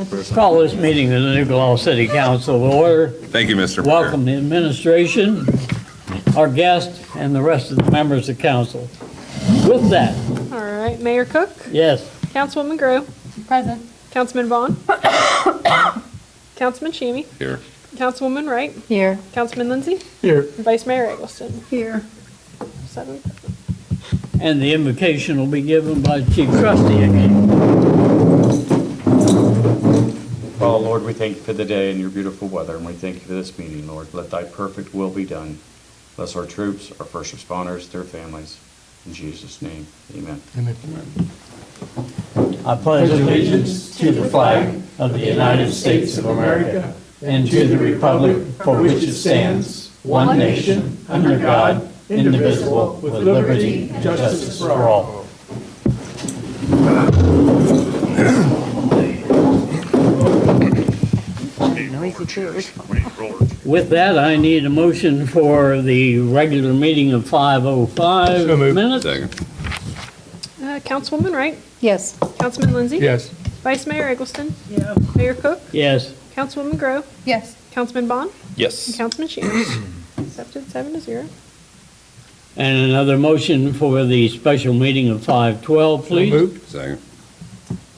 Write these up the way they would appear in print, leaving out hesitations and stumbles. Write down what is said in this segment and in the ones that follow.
Call this meeting of the New Gloucester City Council to order. Thank you, Mr. Mayor. Welcome the administration, our guest, and the rest of the members of council. With that, All right, Mayor Cook, yes, Councilwoman Grow, Present. Councilman Vaughn, Councilman Shammy, Here. Councilwoman Wright, Here. Councilman Lindsay, here, and Vice Mayor Eggleston. Here. 7. and the invocation will be given by Chief Trustee again. Oh, Lord, we thank you for the day and your beautiful weather, and we thank you for this meeting, Lord. Let thy perfect will be done. Bless our troops, our first responders, their families. In Jesus' name, amen. I pledge allegiance to the flag of the United States of America and to the republic for which it stands, one nation, under God, indivisible, with liberty and justice for all. With that, I need a motion for the regular meeting of 5:05 minutes. Second. Councilwoman Wright, Yes. Councilman Lindsay. Yes. Vice Mayor Eggleston. Mayor Cook, Yes, Councilwoman Grow, Yes. Councilman Bond, and Yes. Councilman Shammy. Accepted 7-0. and another motion for the special meeting of 5:12, please. Moved. Second.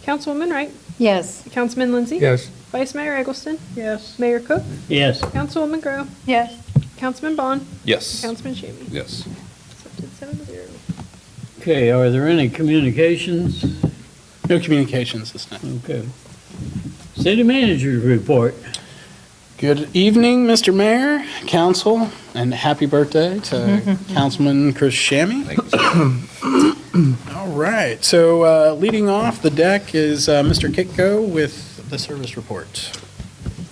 Councilwoman Wright, Yes. Councilman Lindsay. Yes. Vice Mayor Eggleston. Yes. Mayor Cook, Yes, Councilwoman Grow, Yes. Councilman Bond, Yes. Councilman Shammy. Yes. Accepted 7-0. okay, are there any communications? No communications this night. Okay. City manager's report. Good evening, Mr. Mayor, council, and happy birthday to Councilman Chris Shammy. Thank you, sir. All right, so leading off the deck is Mr. Kitco with the service report.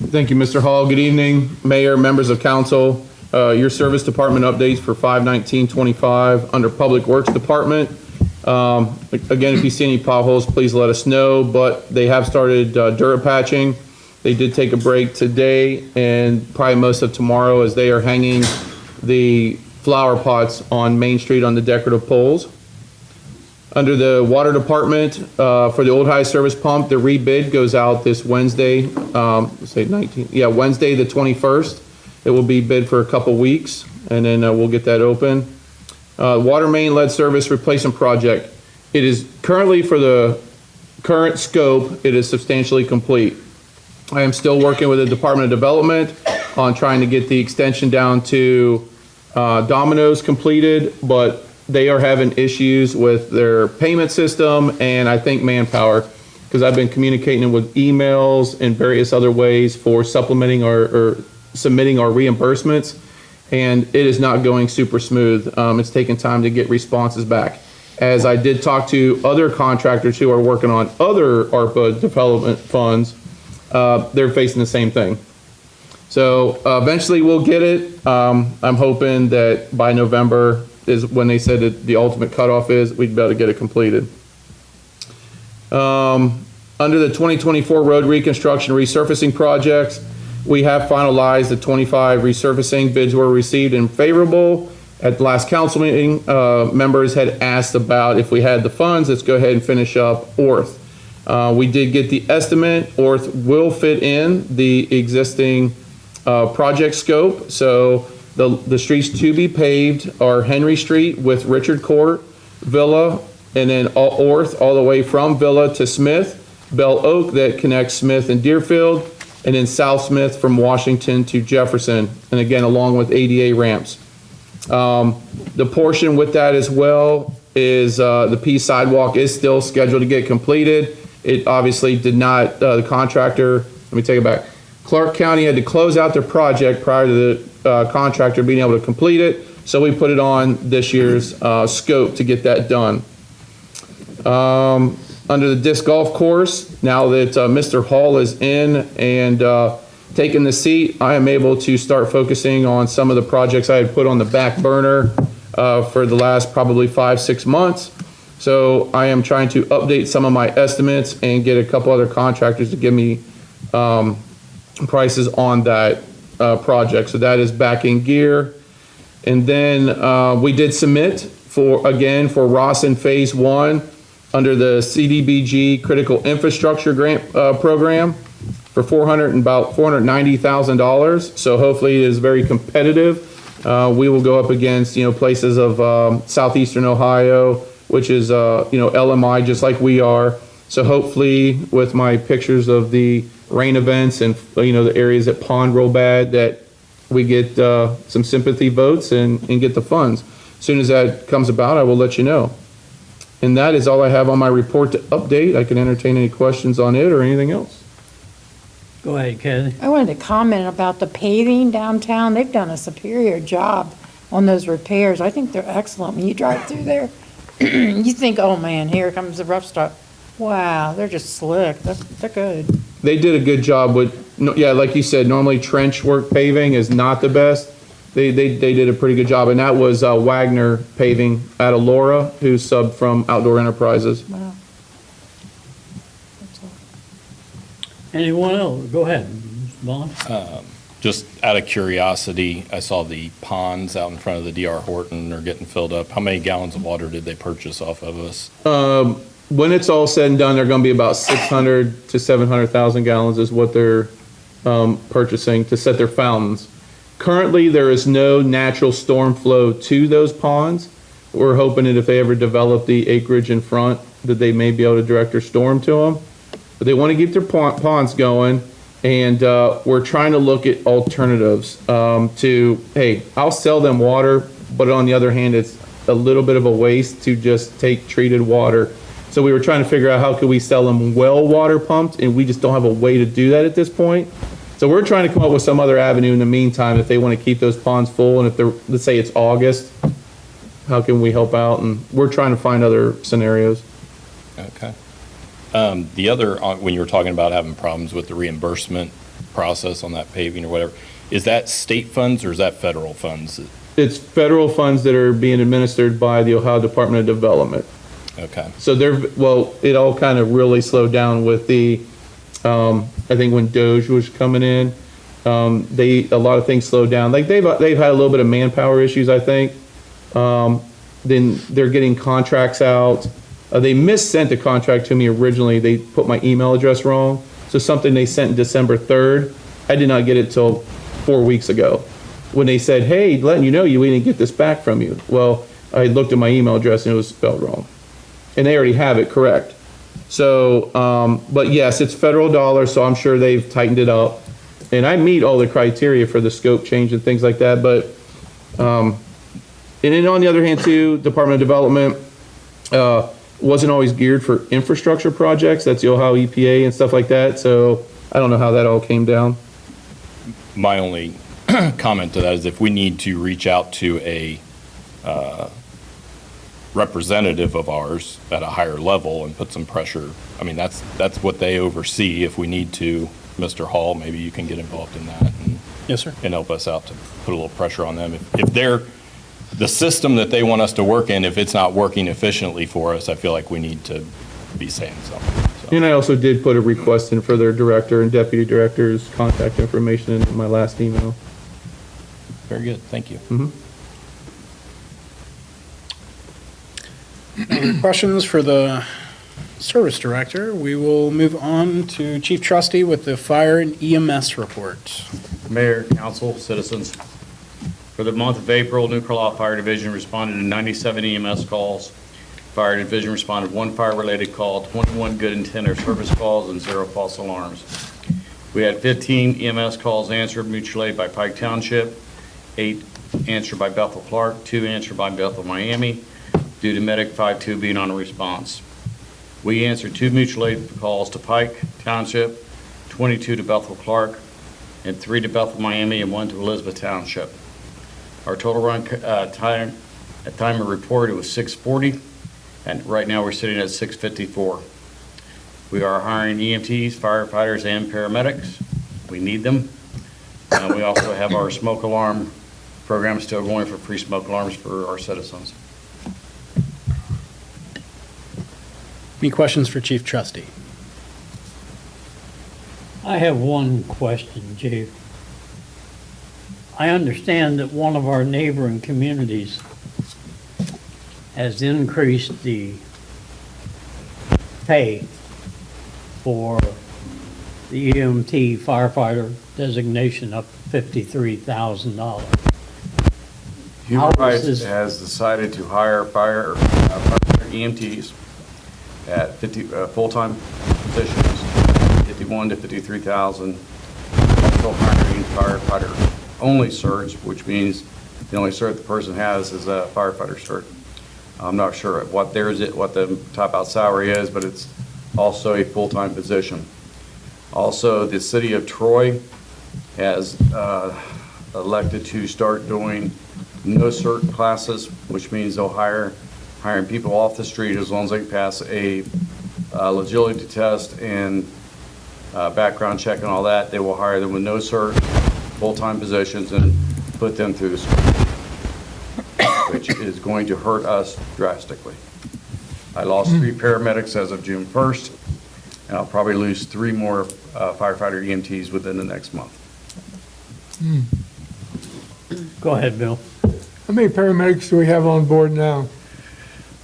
Thank you, Mr. Hall. Good evening, Mayor, members of council. Your service department updates for 5/19/25 under Public Works Department. Again, if you see any potholes, please let us know, but they have started dirt patching. They did take a break today and probably most of tomorrow as they are hanging the flower pots on Main Street on the decorative poles. Under the water department, for the Old High Service pump, the rebid goes out this Wednesday, Wednesday the 21st. It will be bid for a couple weeks, and then we'll get that open. Water main lead service replacement project. It is currently, for the current scope, it is substantially complete. I am still working with the Department of Development on trying to get the extension down to Domino's completed, but they are having issues with their payment system and I think manpower, because I've been communicating with emails and various other ways for supplementing or submitting our reimbursements, and it is not going super smooth. It's taking time to get responses back. As I did talk to other contractors who are working on other ARPA development funds, they're facing the same thing. So eventually we'll get it. I'm hoping that by November is when they said that the ultimate cutoff is, we'd be able to get it completed. Under the 2024 road reconstruction resurfacing projects, we have finalized the 25 resurfacing. Bids were received and favorable. At the last council meeting, members had asked about if we had the funds, let's go ahead and finish up Orth. We did get the estimate. Orth will fit in the existing project scope. So the streets to be paved are Henry Street with Richard Court, Villa, and then Orth all the way from Villa to Smith, Bell Oak that connects Smith and Deerfield, and then South Smith from Washington to Jefferson, and again, along with ADA ramps. The portion with that as well is the P sidewalk is still scheduled to get completed. It obviously did not, the contractor, let me take it back. Clark County had to close out their project prior to the contractor being able to complete it, so we put it on this year's scope to get that done. Under the disc golf course, now that Mr. Hall is in and taking the seat, I am able to start focusing on some of the projects I had put on the back burner for the last probably 5-6 months. So I am trying to update some of my estimates and get a couple other contractors to give me prices on that project. So that is back in gear. And then we did submit for Rawson Phase 1 under the CDBG Critical Infrastructure Grant Program. for about $490,000. So hopefully it is very competitive. We will go up against, places of southeastern Ohio, which is, LMI, just like we are. So hopefully with my pictures of the rain events and, the areas that pond real bad, that we get some sympathy votes and get the funds. As soon as that comes about, I will let you know. And that is all I have on my report to update. I can entertain any questions on it or anything else. Go ahead, Kathy. I wanted to comment about the paving downtown. They've done a superior job on those repairs. I think they're excellent. When you drive through there, you think, oh man, here comes the rough stuff. Wow, they're just slick. They're good. They did a good job with, like you said, normally trench work paving is not the best. They did a pretty good job, and that was Wagner Paving out of Laura, who subbed from Outdoor Enterprises. Wow. That's all. Anyone else? Go ahead, Vaughn. Just out of curiosity, I saw the ponds out in front of the DR Horton are getting filled up. How many gallons of water did they purchase off of us? When it's all said and done, they're going to be about 600 to 700,000 gallons is what they're purchasing to set their fountains. Currently, there is no natural storm flow to those ponds. We're hoping that if they ever develop the acreage in front, that they may be able to direct their storm to them. But they want to keep their ponds going, and we're trying to look at alternatives hey, I'll sell them water, but on the other hand, it's a little bit of a waste to just take treated water. So we were trying to figure out how could we sell them well water pumped, and we just don't have a way to do that at this point. So we're trying to come up with some other avenue in the meantime if they want to keep those ponds full, and if they're, let's say it's August, how can we help out? And we're trying to find other scenarios. Okay. The other, when you were talking about having problems with the reimbursement process on that paving or whatever, is that state funds or is that federal funds? It's federal funds that are being administered by the Ohio Department of Development. Okay. So it all kind of really slowed down with the, I think when Doge was coming in, a lot of things slowed down. Like they've had a little bit of manpower issues, I think. Then they're getting contracts out. They missent a contract to me originally. They put my email address wrong. So something they sent December 3rd, I did not get it till 4 weeks ago. When they said, hey, letting you know we didn't get this back from you. Well, I looked at my email address and it was spelled wrong. And they already have it correct. So, but yes, it's federal dollars, so I'm sure they've tightened it up. And I meet all the criteria for the scope change and things like that. But, and then on the other hand too, Department of Development wasn't always geared for infrastructure projects. That's the Ohio EPA and stuff like that. So I don't know how that all came down. My only comment to that is if we need to reach out to a representative of ours at a higher level and put some pressure, I mean, that's what they oversee. If we need to, Mr. Hall, maybe you can get involved in that and, Yes, sir. and help us out to put a little pressure on them. If they're, the system that they want us to work in, if it's not working efficiently for us, I feel like we need to be saying something. So. And I also did put a request in for their director and deputy director's contact information in my last email. Very good, thank you. Any questions for the service director? We will move on to Chief Trustee with the Fire and EMS report. Mayor, council, citizens. For the month of April, New Carlisle Fire Division responded to 97 EMS calls. Fire Division responded 1 fire-related call, 21 good intent or service calls, and 0 false alarms. We had 15 EMS calls answered mutual aid by Pike Township, 8 answered by Bethel Clark, 2 answered by Bethel Miami, due to Medic 52 being on a response. We answered 2 mutual aid calls to Pike Township, 22 to Bethel Clark, and 3 to Bethel Miami, and 1 to Elizabeth Township. Our total run time, at time of report, it was 6:40, and right now we're sitting at 6:54. We are hiring EMTs, firefighters, and paramedics. We need them. We also have our smoke alarm program still going for free smoke alarms for our citizens. Any questions for Chief Trustee? I have one question, Chief. I understand that one of our neighboring communities has increased the pay for the EMT firefighter designation up to $53,000. Human How Rights is this- has decided to hire fire EMTs at 50 full-time positions, 51 to 53,000. Also hiring firefighter only certs, which means the only cert the person has is a firefighter cert. I'm not sure what the top out salary is, but it's also a full-time position. Also, the city of Troy has elected to start doing no cert classes, which means they'll hiring people off the street as long as they pass a legitimate test and background check and all that. They will hire them with no cert, full-time positions, and put them through the school, which is going to hurt us drastically. I lost 3 paramedics as of June 1st, and I'll probably lose 3 more firefighter EMTs within the next month. Go ahead, Bill. How many paramedics do we have on board now?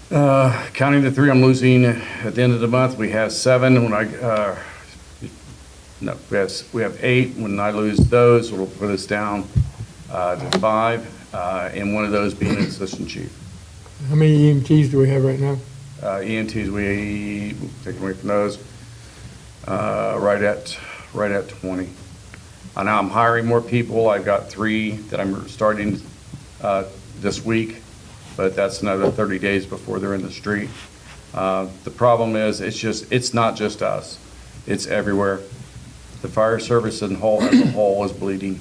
Counting the 3 I'm losing at the end of the month, we have 7. When we have 8. When I lose those, we'll put us down to 5, and one of those being an assistant chief. How many EMTs do we have right now? EMTs, we take away from those, right at 20. Now I'm hiring more people. I've got 3 that I'm starting this week, but that's another 30 days before they're in the street. The problem is, it's not just us. It's everywhere. The fire service as a whole is bleeding.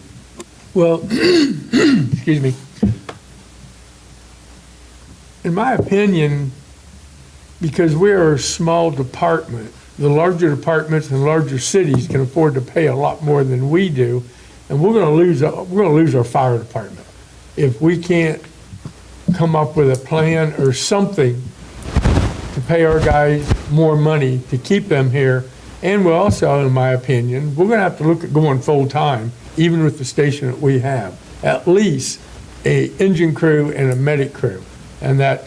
Well, excuse me. In my opinion, because we're a small department, the larger departments and larger cities can afford to pay a lot more than we do, and we're gonna lose our fire department if we can't come up with a plan or something to pay our guys more money to keep them here. And we're also, in my opinion, we're gonna have to look at going full-time, even with the station that we have. At least a engine crew and a medic crew. And that,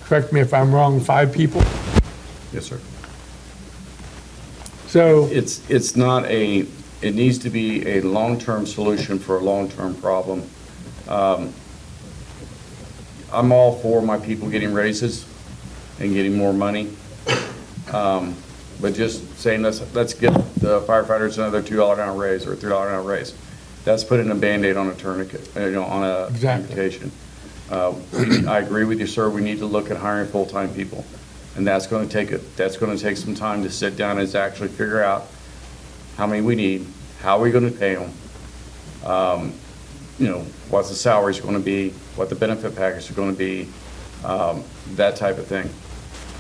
correct me if I'm wrong, 5 people? Yes, sir. So, It's not it needs to be a long-term solution for a long-term problem. I'm all for my people getting raises and getting more money. But just saying, let's get the firefighters another $2 an hour raise or a $3 an hour raise. That's putting a Band-Aid on a tourniquet, on a Exactly. amputation. I agree with you, sir. We need to look at hiring full-time people. And that's going to take some time to sit down and actually figure out how many we need, how are we going to pay them, what the salaries are going to be, what the benefit package are going to be, that type of thing.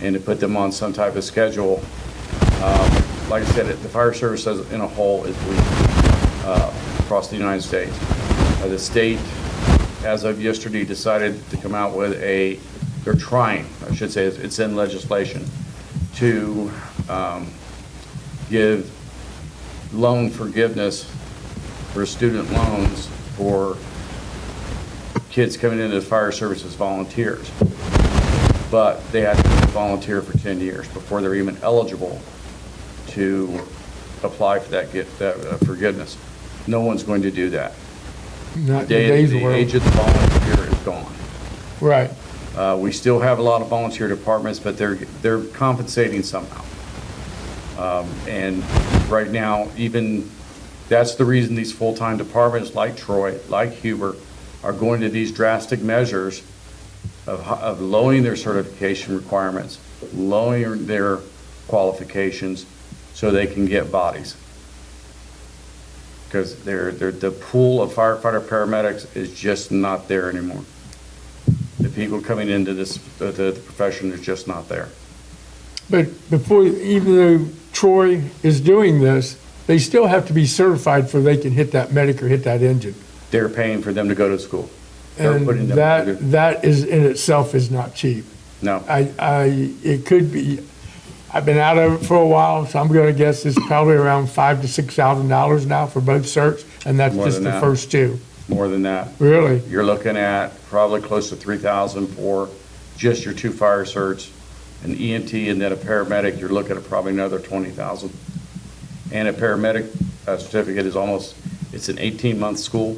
And to put them on some type of schedule. Like I said, the fire service as in a whole is bleeding across the United States. The state, as of yesterday, decided to come out with they're trying, I should say, it's in legislation, to give loan forgiveness for student loans for kids coming into the fire service as volunteers. But they have to volunteer for 10 years before they're even eligible to apply for that forgiveness. No one's going to do that. not in The today's age world. of the volunteer is gone. Right. We still have a lot of volunteer departments, but they're compensating somehow. And right now, that's the reason these full-time departments like Troy, like Huber, are going to these drastic measures of lowering their certification requirements, lowering their qualifications so they can get bodies. Because the pool of firefighter paramedics is just not there anymore. The people coming into the profession is just not there. But even though Troy is doing this, they still have to be certified before they can hit that medic or hit that engine. They're paying for them to go to school. They're putting And them through- that is in itself is not cheap. No, It could be, I've been out of it for a while, so I'm gonna guess it's probably around $5,000 to $6,000 now for both certs, and that's More just than the that. first 2. more than that. Really? You're looking at probably close to 3,000 for just your 2 fire certs, an EMT and then a paramedic, you're looking at probably another 20,000. And a paramedic certificate is almost, it's an 18-month school.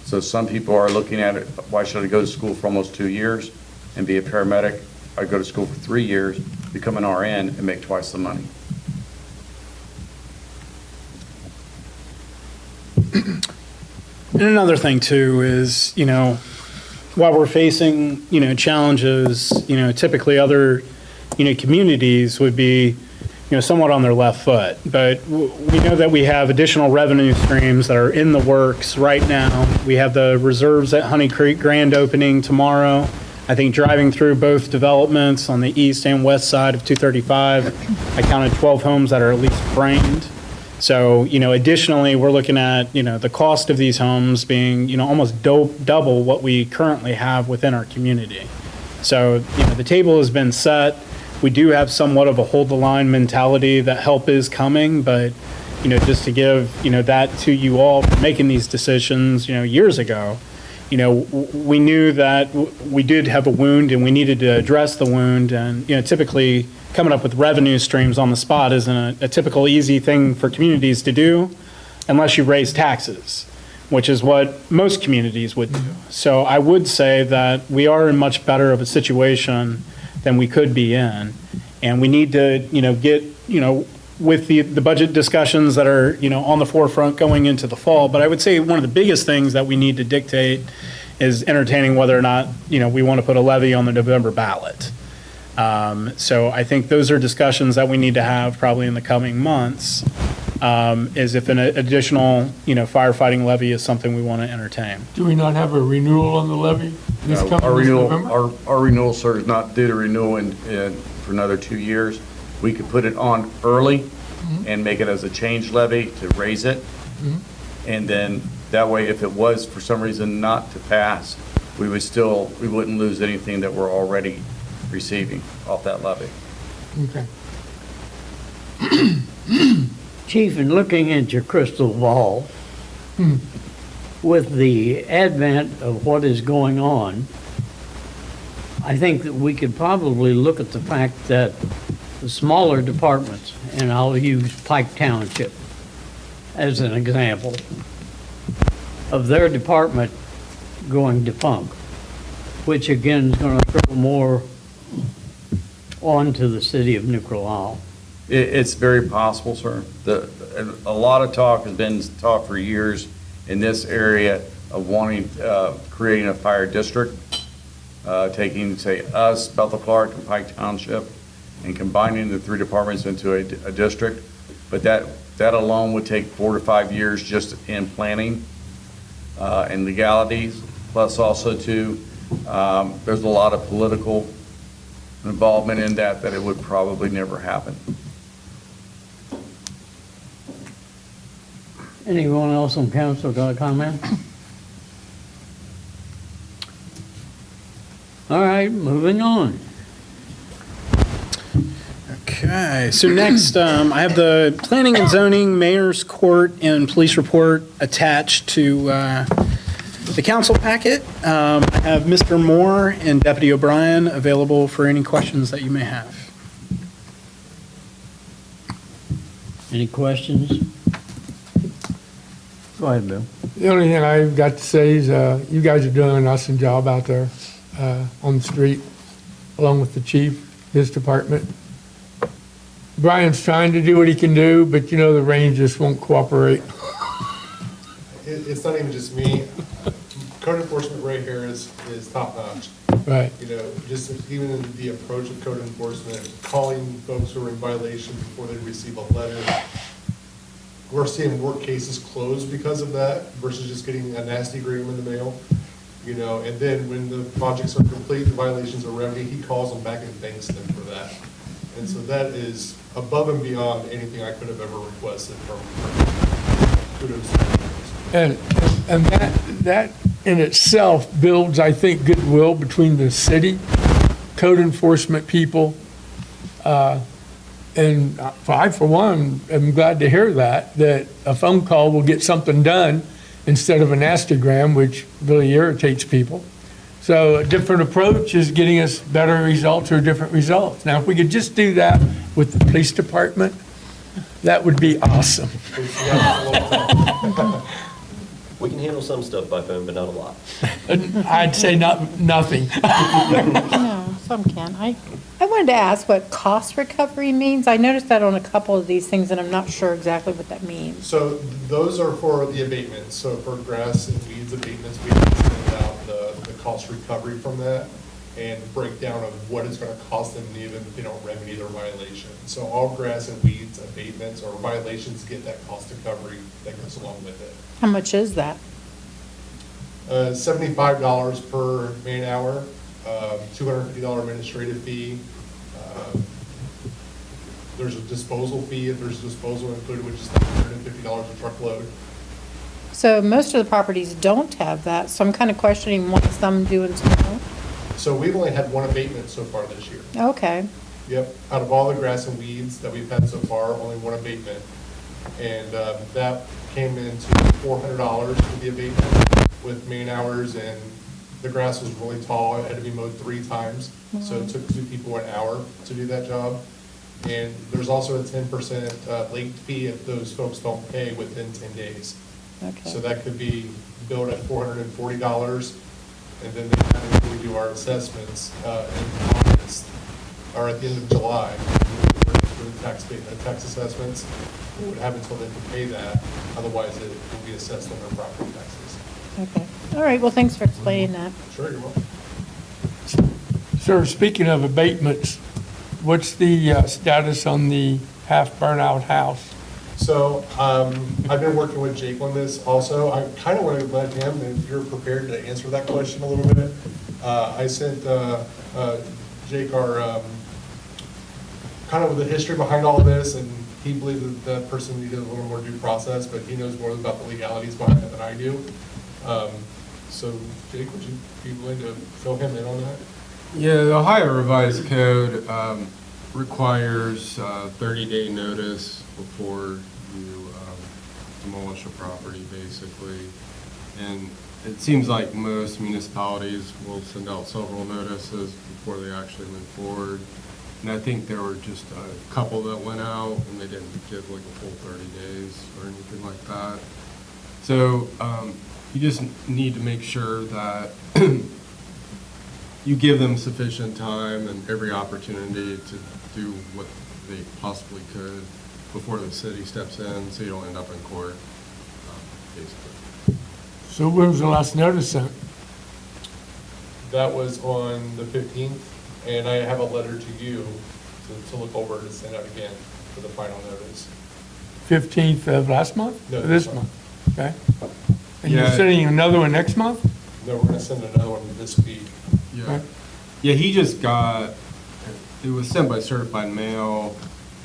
So some people are looking at it, why should I go to school for almost 2 years and be a paramedic? I go to school for 3 years, become an RN, and make twice the money. And another thing too is, while we're facing, challenges, typically other, communities would be, somewhat on their left foot. But we know that we have additional revenue streams that are in the works right now. We have the reserves at Honey Creek grand opening tomorrow. I think driving through both developments on the east and west side of 235, I counted 12 homes that are at least framed. So, additionally, we're looking at, the cost of these homes being, almost double what we currently have within our community. So, the table has been set. We do have somewhat of a hold the line mentality that help is coming, but, just to give, that to you all for making these decisions, years ago, we knew that we did have a wound and we needed to address the wound. And, typically coming up with revenue streams on the spot isn't a typical easy thing for communities to do unless you raise taxes, which is what most communities would do. So I would say that we are in much better of a situation than we could be in. And we need to, get, with the budget discussions that are, on the forefront going into the fall. But I would say one of the biggest things that we need to dictate is entertaining whether or not, we want to put a levy on the November ballot. So I think those are discussions that we need to have probably in the coming months, is if an additional, firefighting levy is something we want to entertain. Do we not have a renewal on the levy this Our coming renewal, November? our renewal, sir, is not due to renewal for another 2 years. We could put it on early and make it as a change levy to raise it. And then that way, if it was for some reason not to pass, we wouldn't lose anything that we're already receiving off that levy. Okay. Chief, in looking at your crystal ball, with the advent of what is going on, I think that we could probably look at the fact that the smaller departments, and I'll use Pike Township as an example, of their department going defunct, which again is going to throw more onto the city of New Carlisle. It's very possible, sir. A lot of talk has been talked for years in this area of wanting, creating a fire district, taking, say, us, Bethel Clark, and Pike Township, and combining the 3 departments into a district. But that alone would take 4 to 5 years just in planning and legalities. Plus also too, there's a lot of political involvement in that it would probably never happen. Anyone else on council got a comment? All right, moving on. Okay, so next, I have the Planning and Zoning, Mayor's Court, and Police Report attached to the council packet. I have Mr. Moore and Deputy O'Brien available for any questions that you may have. Any questions? Go ahead, Bill. The only thing I've got to say is, you guys are doing an awesome job out there, on the street, along with the chief, his department. Brian's trying to do what he can do, but the rain just won't cooperate. It's not even just me. Code enforcement right here is top notch. Right. Just even in the approach of code enforcement, calling folks who are in violation before they receive a letter. We're seeing more cases closed because of that versus just getting a nasty gram in the mail. And then when the projects are complete, the violations are remedied, he calls them back and thanks them for that. And so that is above and beyond anything I could have ever requested from kudos. And that in itself builds, I think, goodwill between the city, code enforcement people, and I, for one, am glad to hear that a phone call will get something done instead of a nastygram, which really irritates people. So a different approach is getting us better results or different results. Now, if we could just do that with the police department, that would be awesome. We can handle some stuff by phone, but not a lot. I'd say nothing. No, some can. I wanted to ask what cost recovery means. I noticed that on a couple of these things, and I'm not sure exactly what that means. So those are for the abatements. So for grass and weeds abatements, we have to send out the cost recovery from that and breakdown of what it's gonna cost them even if they don't remedy their violation. So all grass and weeds abatements or violations get that cost recovery that goes along with it. How much is that? $75 per man hour, $250 administrative fee. There's a disposal fee if there's disposal included, which is $150 a truckload. So most of the properties don't have that, so I'm kind of questioning why some do and some don't. So we've only had one abatement so far this year. Okay, Yep, out of all the grass and weeds that we've had so far, only one abatement. And that came into $400 for the abatement with man hours, and the grass was really tall, it had to be mowed 3 times. So it took 2 people an hour to do that job. And there's also a 10% late fee if those folks don't pay within 10 days. So okay. that could be billed at $440, and then they kind of, we do our assessments in August, or at the end of July, for the tax assessments. We would have until then to pay that, otherwise it will be assessed on their property taxes. Okay. All right, well, thanks for explaining that. Sure, you're welcome. Sir, speaking of abatements, what's the status on the half burnout house? So I've been working with Jake on this also. I kind of want to let him, if you're prepared to answer that question a little bit. I sent Jake our, kind of the history behind all of this, and he believed that that person needed a little more due process, but he knows more about the legalities behind it than I do. So Jake, would you be willing to fill him in on that? Yeah, the Ohio Revised Code requires 30-day notice before you demolish a property, basically. And it seems like most municipalities will send out several notices before they actually move forward. And I think there were just a couple that went out and they didn't give like a full 30 days or anything like that. So you just need to make sure that you give them sufficient time and every opportunity to do what they possibly could before the city steps in, so you don't end up in court, basically. So when was the last notice sent? That was on the 15th, and I have a letter to you to look over to send out again for the final notice. 15th of last month? No, Or this this month? Okay. And you're Yeah. sending another one next month? No, we're gonna send another one this week. Yeah, Okay. yeah, he just got, it was sent by certified mail.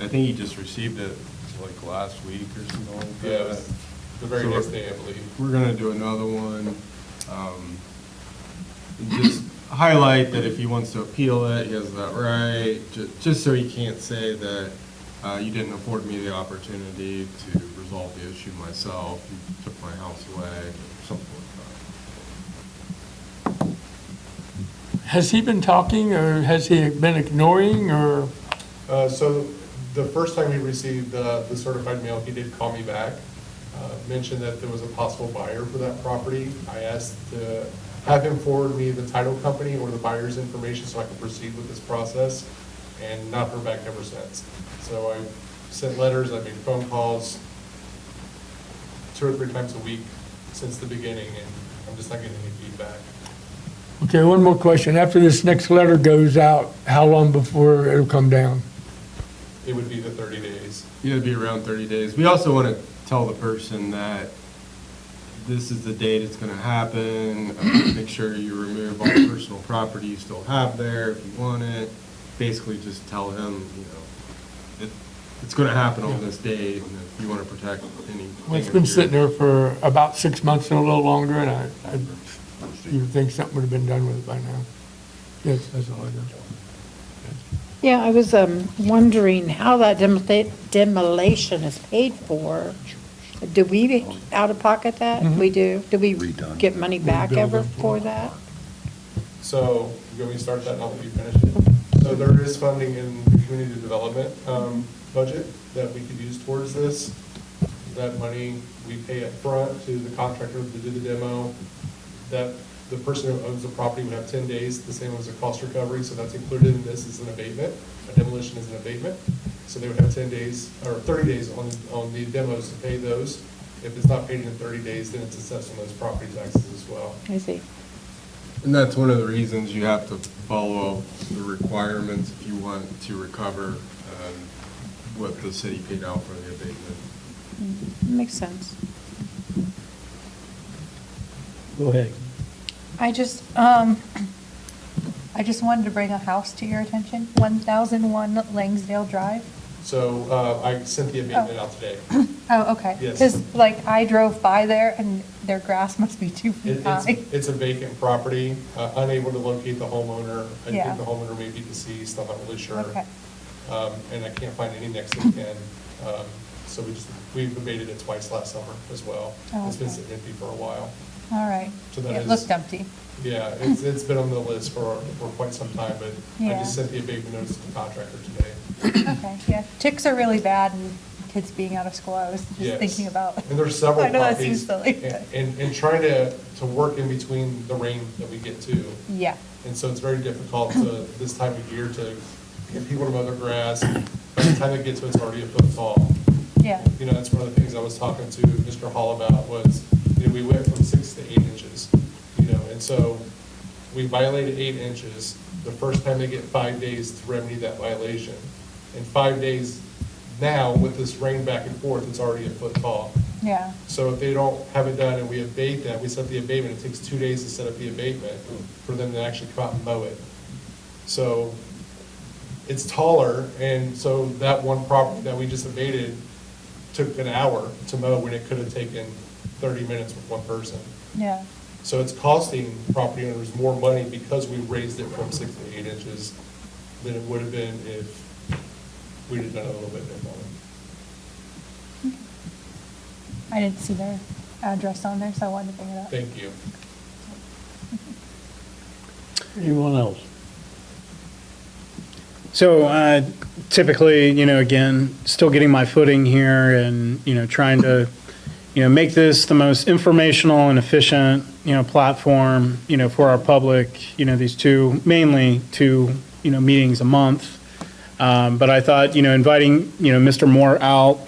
I think he just received it like last week or something like that. Yeah, it was the very So next day, I believe. We're gonna do another one. Just highlight that if he wants to appeal it, he has that right, just so he can't say that you didn't afford me the opportunity to resolve the issue myself. You took my house away, or something like that. Has he been talking, or has he been ignoring, or? So the first time he received the certified mail, he did call me back, mentioned that there was a possible buyer for that property. I asked to have him forward me the title company or the buyer's information so I could proceed with this process, and not heard back ever since. So I sent letters, I made phone calls 2 or 3 times a week since the beginning, and I'm just not getting any feedback. Okay, one more question. After this next letter goes out, how long before it'll come down? It would be the 30 days. Yeah, it'd be around 30 days. We also want to tell the person that this is the date it's going to happen. Make sure you remove all the personal property you still have there if you want it. Basically, just tell him, it's going to happen on this date, and if you want to protect any. Well, it's been sitting there for about 6 months and a little longer, and I you would think something would have been done with it by now. Yes, that's all I know. Yeah, I was wondering how that demolition is paid for. Do we out of pocket that? We do? Do we get money back bill ever them for for it. that? So you want me to start that now that we finished it? So there is funding in the community development budget that we could use towards this. That money we pay up front to the contractor to do the demo. That the person who owns the property would have 10 days, the same as a cost recovery, so that's included in this as an abatement. A demolition is an abatement. So they would have 10 days, or 30 days on the demos to pay those. If it's not paid in 30 days, then it's assessed on those property taxes as well. I see. And that's one of the reasons you have to follow the requirements if you want to recover what the city paid out for the abatement. Makes sense. Go ahead. I just wanted to bring a house to your attention, 1001 Langsdale Drive. So I sent the abatement out today. Oh, okay. Yes. Because like I drove by there and their grass must be 2 feet high. It's a vacant property, unable to locate the homeowner. I Yeah. think the homeowner may be deceased, I'm not really sure. Okay. And I can't find any next of kin. So we've abated it twice last summer as well. Oh, It's been okay. sitting empty for a while. All right. So that It is- looked empty. Yeah, it's been on the list for quite some time, but I Yeah. just sent the abatement notice to the contractor today. Okay, yeah. Ticks are really bad and kids being out of school, I was just Yes. thinking about. And there's several I know that properties. seems silly. but- And trying to work in between the rain that we get too. Yeah, And so it's very difficult to, this time of year, to get people to mow their grass. By the time they get to it, it's already a foot tall. yeah. You know, that's one of the things I was talking to Mr. Hall about was, you know, we went from 6 to 8 inches, you know, and so we violated 8 inches. The first time they get 5 days to remedy that violation. In 5 days now, with this rain back and forth, it's already a foot tall. Yeah, So if they don't have it done and we abate that, we set the abatement, it takes 2 days to set up the abatement for them to actually come out and mow it. So it's taller, and so that one property that we just abated took an hour to mow when it could have taken 30 minutes with one person. yeah. So it's costing property owners more money because we raised it from 6 to 8 inches than it would have been if we'd have done it a little bit differently. I didn't see their address on there, so I wanted to bring it up. Thank you. Anyone else? So typically, you know, again, still getting my footing here and, you know, trying to, you know, make this the most informational and efficient, you know, platform, you know, for our public, you know, these mainly two, you know, meetings a month. But I thought, you know, inviting, you know, Mr. Moore out,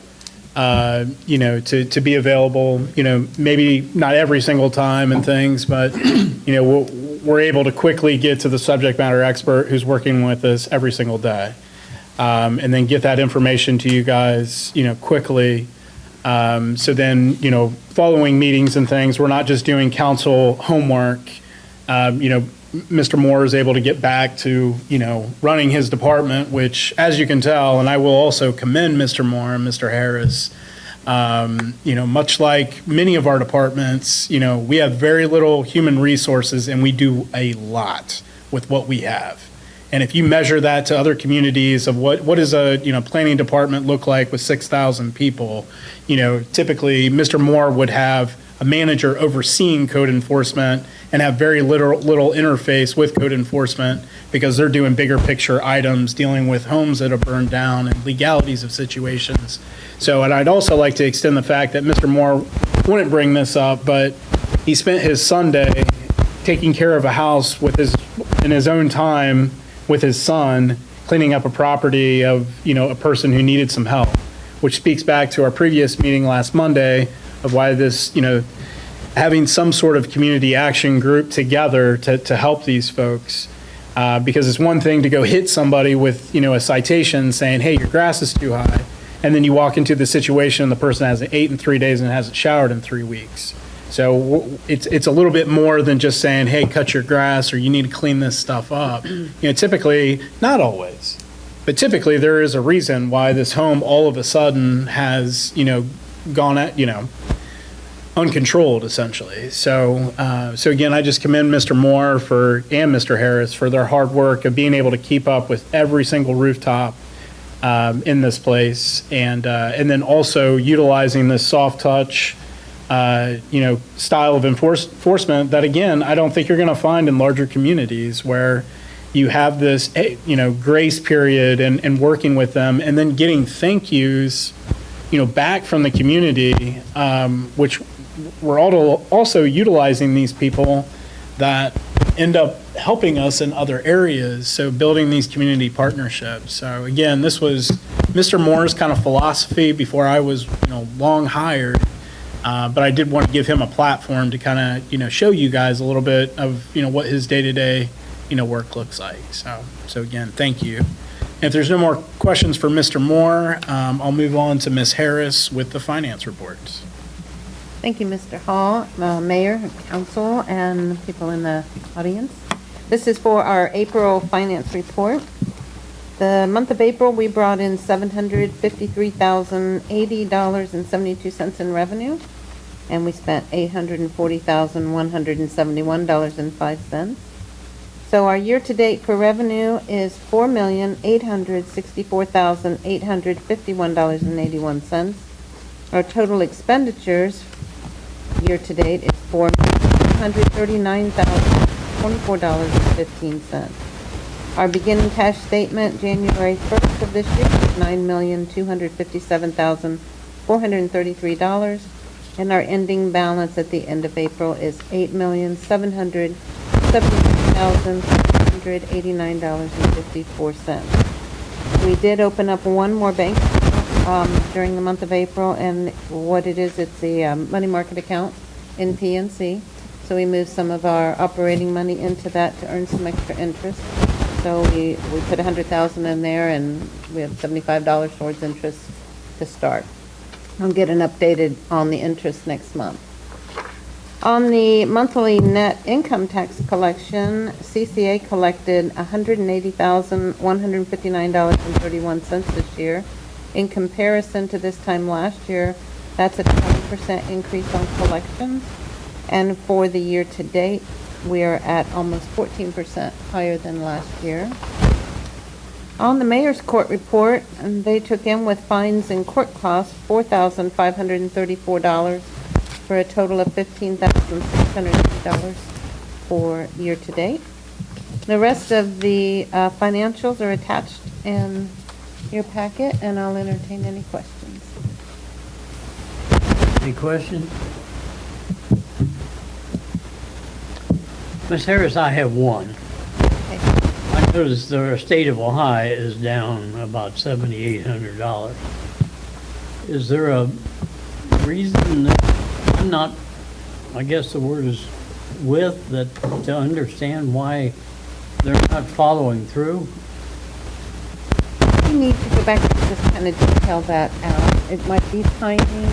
you know, to be available, you know, maybe not every single time and things, but, you know, we're able to quickly get to the subject matter expert who's working with us every single day. And then get that information to you guys, you know, quickly. So then, you know, following meetings and things, we're not just doing council homework. You know, Mr. Moore is able to get back to, you know, running his department, which, as you can tell, and I will also commend Mr. Moore and Mr. Harris, you know, much like many of our departments, you know, we have very little human resources and we do a lot with what we have. And if you measure that to other communities of what does a, you know, planning department look like with 6,000 people, you know, typically Mr. Moore would have a manager overseeing code enforcement and have very little interface with code enforcement because they're doing bigger picture items, dealing with homes that have burned down and legalities of situations. So, and I'd also like to extend the fact that Mr. Moore wouldn't bring this up, but he spent his Sunday taking care of a house in his own time with his son, cleaning up a property of, you know, a person who needed some help, which speaks back to our previous meeting last Monday of why this, you know, having some sort of community action group together to help these folks. Because it's one thing to go hit somebody with, you know, a citation saying, hey, your grass is too high. And then you walk into the situation and the person hasn't ate in 3 days and hasn't showered in 3 weeks. So it's a little bit more than just saying, hey, cut your grass or you need to clean this stuff up. You know, typically, not always, but typically there is a reason why this home all of a sudden has, you know, gone at, you know, uncontrolled essentially. So again, I just commend Mr. Moore and Mr. Harris for their hard work of being able to keep up with every single rooftop in this place, and then also utilizing this soft touch, you know, style of enforcement that, again, I don't think you're going to find in larger communities where, you have this, grace period and working with them, and then getting thank yous, back from the community, which we're also utilizing these people that end up helping us in other areas. So building these community partnerships. So again, this was Mr. Moore's kind of philosophy before I was, long hired. But I did want to give him a platform to kind of, show you guys a little bit of, what his day-to-day, work looks like. So again, thank you. And if there's no more questions for Mr. Moore, I'll move on to Ms. Harris with the finance reports. Thank you, Mr. Hall, Mayor, Council, and people in the audience. This is for our April finance report. The month of April, we brought in $753,080.72 in revenue, and we spent $840,171.05. So our year-to-date for revenue is $4,864,851.81. Our total expenditures year-to-date is $4,139,024.15. Our beginning cash statement, January 1st of this year, is $9,257,433, and our ending balance at the end of April is $8,773,389.54. We did open up one more bank during the month of April, and what it is, it's the money market account in PNC. So we moved some of our operating money into that to earn some extra interest. So we put $100,000 in there, and we have $75 towards interest to start. I'll get an updated on the interest next month. On the monthly net income tax collection, CCA collected $180,159.31 this year. In comparison to this time last year, that's a 20% increase on collections. And for the year to date, we are at almost 14% higher than last year. On the mayor's court report, they took in with fines and court costs $4,534 for a total of $15,680 for year to date. The rest of the financials are attached in your packet, and I'll entertain any questions. Any questions? Ms. Harris, I have one. Okay. I noticed the state of Ohio is down about $7,800. Is there a reason that I'm not, I guess the word is with, that to understand why they're not following through? We need to go back and just kind of detail that out. It might be timing.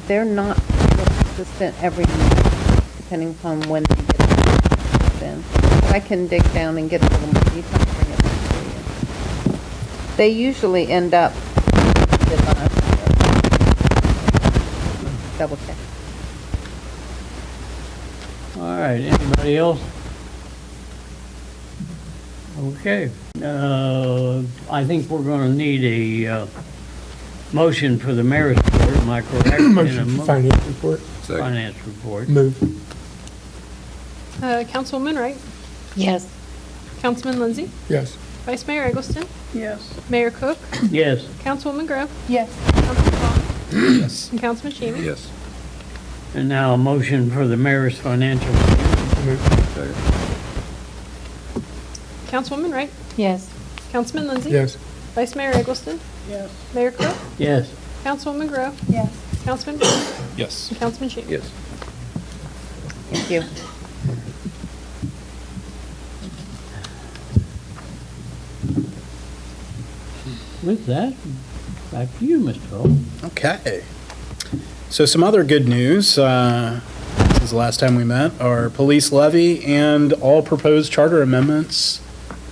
They're not real consistent every month, depending upon when they get it in. I can dig down and get a little more detail and bring it back to you. They usually end up with last year. Double check. All right, anybody else? Okay, I think we're gonna need a motion for the mayor's report, am I correct? Motion for finance report. Finance report. Move. Councilwoman Wright, Yes. Councilman Lindsay, Yes. Vice Mayor Eggleston, Yes. Mayor Cook, Yes. Councilwoman Grove, Yes. Councilman Ball, Yes. and Councilman Shamey. Yes. And now a motion for the mayor's financial. Move. Councilwoman Wright, Yes. Councilman Lindsay, Yes. Vice Mayor Eggleston, Yes. Mayor Cook, Yes. Councilwoman Grove, Yes. Councilman Ball, Yes. and Councilman Shamey. Yes. Thank you. With that, back to you, Mr. Hall. Okay. So some other good news, since the last time we met, our police levy and all proposed charter amendments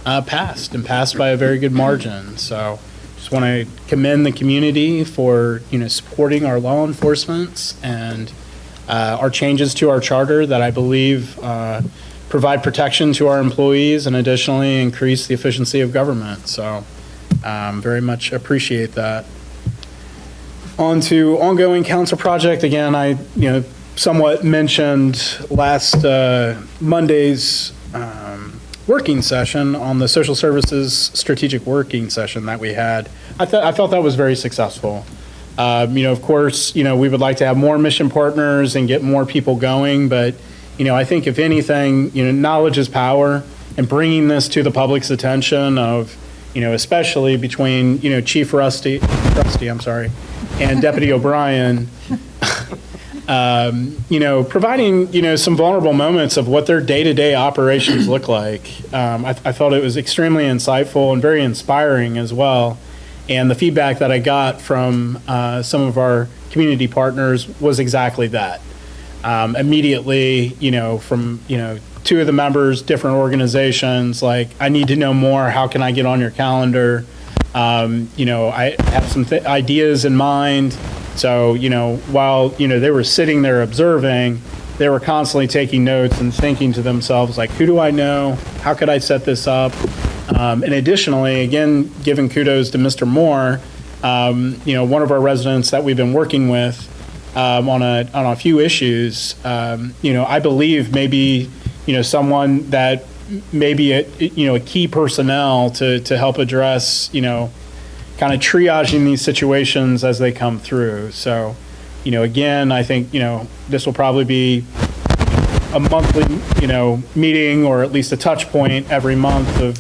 passed by a very good margin. So just want to commend the community for, supporting our law enforcement and our changes to our charter that I believe provide protection to our employees and additionally increase the efficiency of government. So very much appreciate that. On to ongoing council project. Again, I somewhat mentioned last Monday's working session, on the social services strategic working session that we had. I felt that was very successful. Of course, we would like to have more mission partners and get more people going, but, I think if anything, knowledge is power, and bringing this to the public's attention of, especially between, Chief Rusty, and Deputy O'Brien, providing, some vulnerable moments of what their day-to-day operations look like. I thought it was extremely insightful and very inspiring as well. And the feedback that I got from some of our community partners was exactly that. Immediately, from, two of the members, different organizations, like, I need to know more. How can I get on your calendar? I have some ideas in mind. So, while, they were sitting there observing, they were constantly taking notes and thinking to themselves, like, who do I know? How could I set this up? And additionally, again, giving kudos to Mr. Moore, one of our residents that we've been working with on a few issues, I believe maybe, someone that maybe a key personnel to help address, kind of triaging these situations as they come through. So, again, I think, this will probably be a monthly, meeting, or at least a touch point every month of,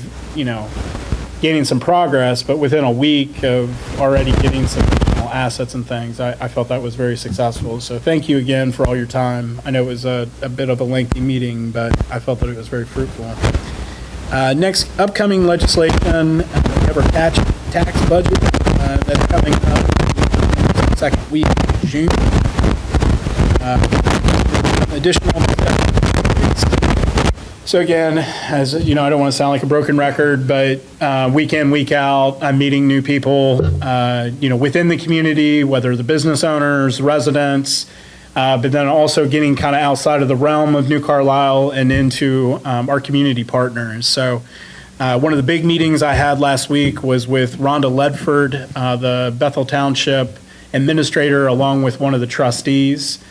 gaining some progress, but within a week of already getting some additional assets and things, I felt that was very successful. So thank you again for all your time. I know it was a bit of a lengthy meeting, but I felt that it was very fruitful. Next, upcoming legislation, we have our tax budget that's coming up second week of June. Additional. So again, as I don't want to sound like a broken record, but week in, week out, I'm meeting new people, within the community, whether the business owners, residents, but then also getting kind of outside of the realm of New Carlisle and into our community partners. So one of the big meetings I had last week was with Rhonda Ledford, the Bethel Township administrator, along with one of the trustees.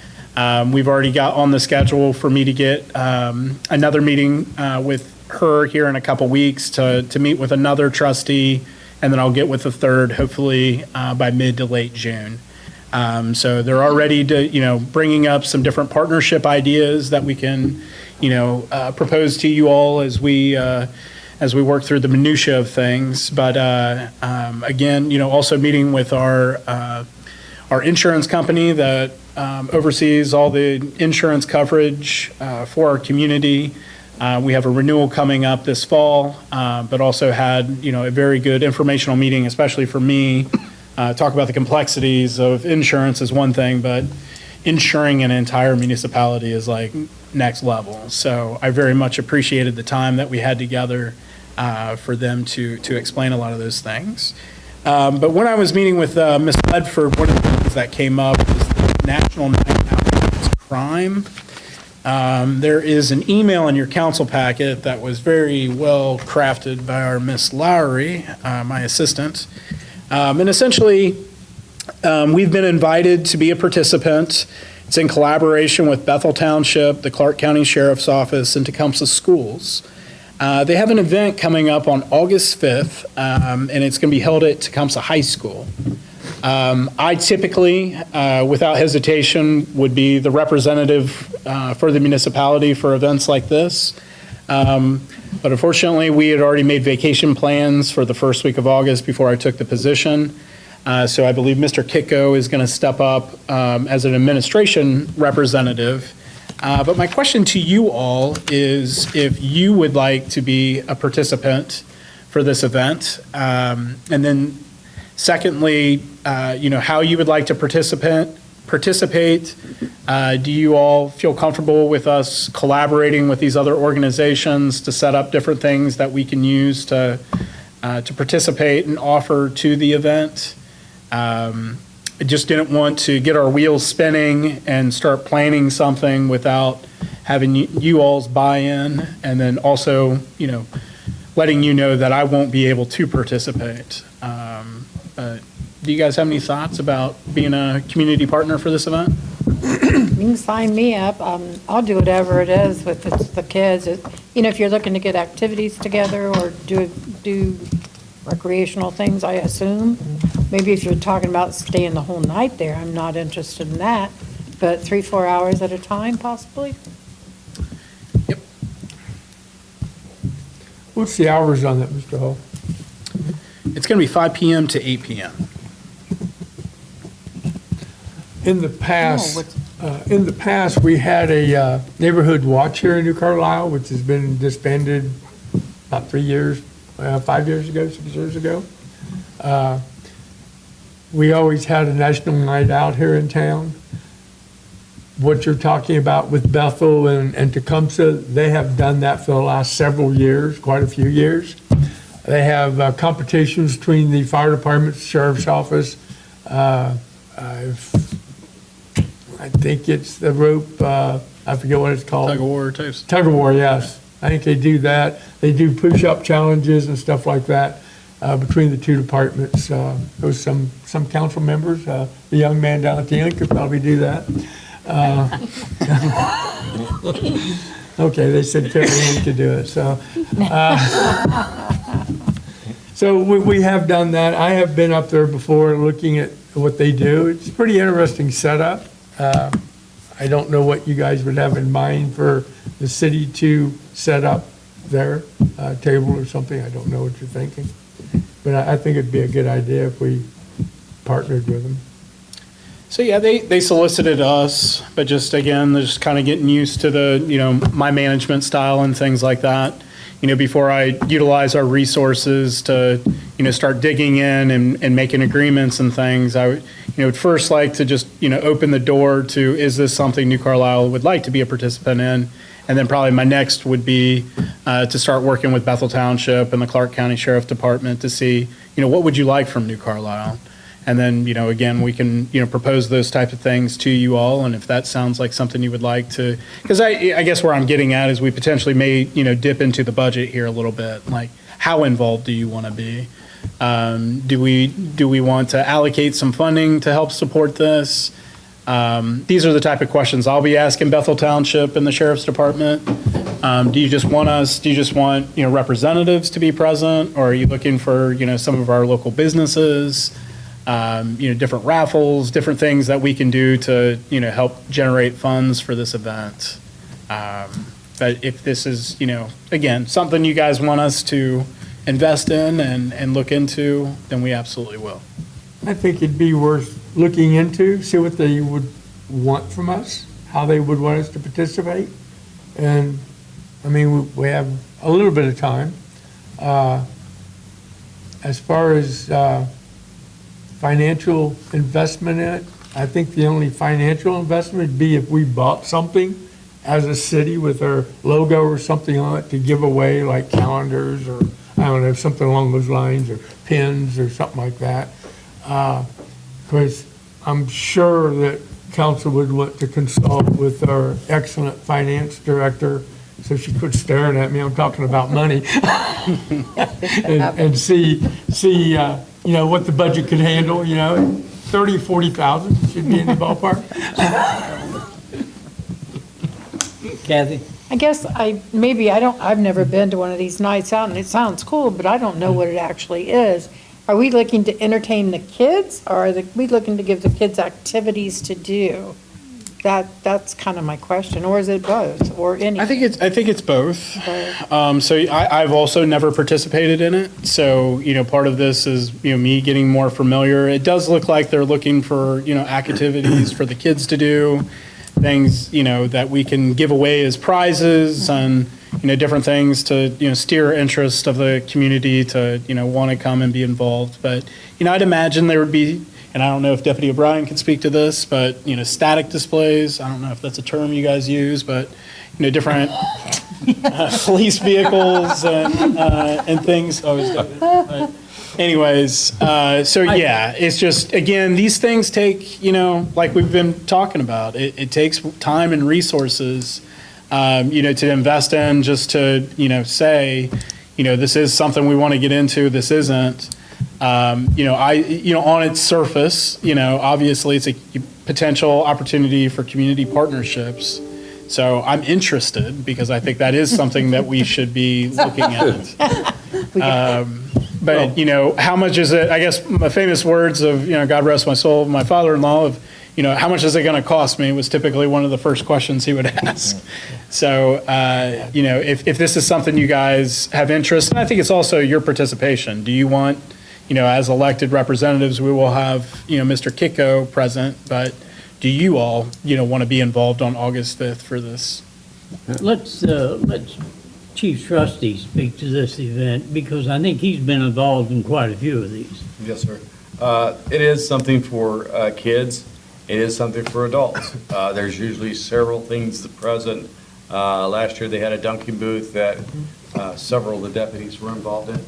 We've already got on the schedule for me to get another meeting with her here in a couple weeks to meet with another trustee, and then I'll get with the third, hopefully by mid to late June. So they're already bringing up some different partnership ideas that we can, propose to you all as we work through the minutia of things. But again, also meeting with our insurance company that oversees all the insurance coverage for our community. We have a renewal coming up this fall, but also had, a very good informational meeting, especially for me. Talk about the complexities of insurance is one thing, but insuring an entire municipality is like next level. So I very much appreciated the time that we had together for them to explain a lot of those things. But when I was meeting with Ms. Ledford, one of the things that came up was the National Night Out Against Crime. There is an email in your council packet that was very well crafted by our Miss Lowry, my assistant. And essentially, we've been invited to be a participant. It's in collaboration with Bethel Township, the Clark County Sheriff's Office, and Tecumseh Schools. They have an event coming up on August 5th, and it's going to be held at Tecumseh High School. I typically, without hesitation, would be the representative for the municipality for events like this. But unfortunately, we had already made vacation plans for the first week of August before I took the position. So I believe Mr. Kitko is going to step up as an administration representative. But my question to you all is if you would like to be a participant for this event. And then secondly, how you would like to participate. Do you all feel comfortable with us collaborating with these other organizations to set up different things that we can use to participate and offer to the event? I just didn't want to get our wheels spinning and start planning something without having you all's buy-in, and then also, letting you know that I won't be able to participate. Do you guys have any thoughts about being a community partner for this event? You can sign me up. I'll do whatever it is with the kids. If you're looking to get activities together or do recreational things, I assume. Maybe if you're talking about staying the whole night there, I'm not interested in that. But 3-4 hours at a time, possibly? What's the hours on that, Mr. Hall? It's going to be 5 PM to 8 PM. In the past, we had a neighborhood watch here in New Carlisle, which has been disbanded about 3 years, 5 years ago, 6 years ago. We always had a national night out here in town. What you're talking about with Bethel and Tecumseh, they have done that for the last several years, quite a few years. They have competitions between the fire department, sheriff's office. I think it's the rope, I forget what it's called. Tug of war types. Tug of war, yes. I think they do that. They do push-up challenges and stuff like that between the two departments. There's some council members, the young man down at the end could probably do that. Okay, they said Terry Ann could do it, so. So we have done that. I have been up there before looking at what they do. It's a pretty interesting setup. I don't know what you guys would have in mind for the city to set up their table or something. I don't know what you're thinking. But I think it'd be a good idea if we partnered with them. So yeah, they solicited us, but just again, they're just kind of getting used to the, my management style and things like that. Before I utilize our resources to, start digging in and making agreements and things, I would first like to just, open the door to, is this something New Carlisle would like to be a participant in? And then probably my next would be to start working with Bethel Township and the Clark County Sheriff Department to see, what would you like from New Carlisle? And then, again, we can, propose those type of things to you all. And if that sounds like something you would like to, because I guess where I'm getting at is we potentially may, dip into the budget here a little bit. Like, how involved do you want to be? Do we want to allocate some funding to help support this? These are the type of questions I'll be asking Bethel Township and the Sheriff's Department. Do you just want, representatives to be present? Or are you looking for, some of our local businesses? Different raffles, different things that we can do to, help generate funds for this event. But if this is, again, something you guys want us to invest in and look into, then we absolutely will. I think it'd be worth looking into, see what they would want from us, how they would want us to participate. And, we have a little bit of time. As far as financial investment in it, I think the only financial investment would be if we bought something as a city with our logo or something on it to give away, like calendars or, I don't know, something along those lines, or pins or something like that. Because I'm sure that council would want to consult with our excellent finance director, so she quit staring at me, I'm talking about money, and see, what the budget could handle, 30, 40,000 should be in the ballpark. Kathy? I guess I've never been to one of these nights out, and it sounds cool, but I don't know what it actually is. Are we looking to entertain the kids, or are we looking to give the kids activities to do? That's kind of my question, or is it both, or any? I think it's both. So I've also never participated in it. So, part of this is, me getting more familiar. It does look like they're looking for, activities for the kids to do, things, that we can give away as prizes and, different things to, steer interest of the community to, want to come and be involved. But, I'd imagine there would be, and I don't know if Deputy O'Brien can speak to this, but, static displays, I don't know if that's a term you guys use, but, different police vehicles and things. But anyways, so yeah, it's just, again, these things take, like we've been talking about, it takes time and resources, to invest in, just to, say, this is something we want to get into, this isn't. On its surface, obviously it's a potential opportunity for community partnerships. So I'm interested because I think that is something that we should be looking at. But, you know, how much is it, I guess my famous words of, you know, God rest my soul, my father-in-law of, you know, how much is it going to cost me was typically one of the first questions he would ask. So, you know, if this is something you guys have interest, and I think it's also your participation. Do you want, you know, as elected representatives, we will have, you know, Mr. Kiko present, but do you all, you know, want to be involved on August 5th for this? Let's Chief Trustee speak to this event, because I think he's been involved in quite a few of these. Yes, sir. It is something for kids. It is something for adults. There's usually several things present. Last year, they had a dunking booth that several of the deputies were involved in.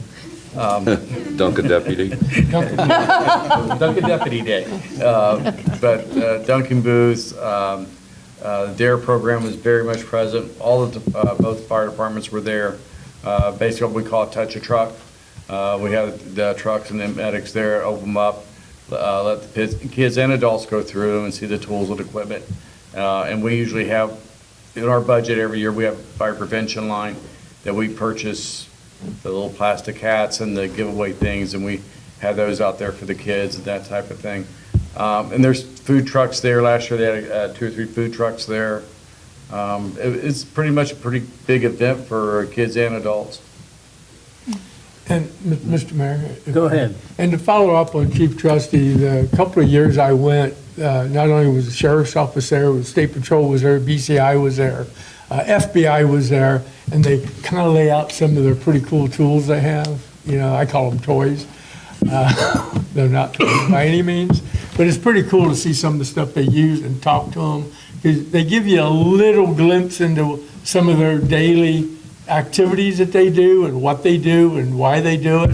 Dunkin' Deputy. Dunkin' Deputy Day. But Dunkin' booths, the DARE program was very much present. All of the, both fire departments were there. Basically, what we call Touch a Truck. We have the trucks and the medics there, open them up, let the kids and adults go through and see the tools and equipment. And we usually have, in our budget every year, we have a fire prevention line that we purchase the little plastic hats and the giveaway things, and we have those out there for the kids and that type of thing. And there's food trucks there. Last year they had 2 or 3 food trucks there. It's pretty much a pretty big event for kids and adults. And, Mr. Mayor? Go ahead. And to follow up on Chief Trustee, the couple of years I went, not only was the sheriff's office there, the state patrol was there, BCI was there, FBI was there, and they kind of lay out some of their pretty cool tools they have. You know, I call them toys. They're not toys by any means, but it's pretty cool to see some of the stuff they use and talk to them, because they give you a little glimpse into some of their daily activities that they do and what they do and why they do it.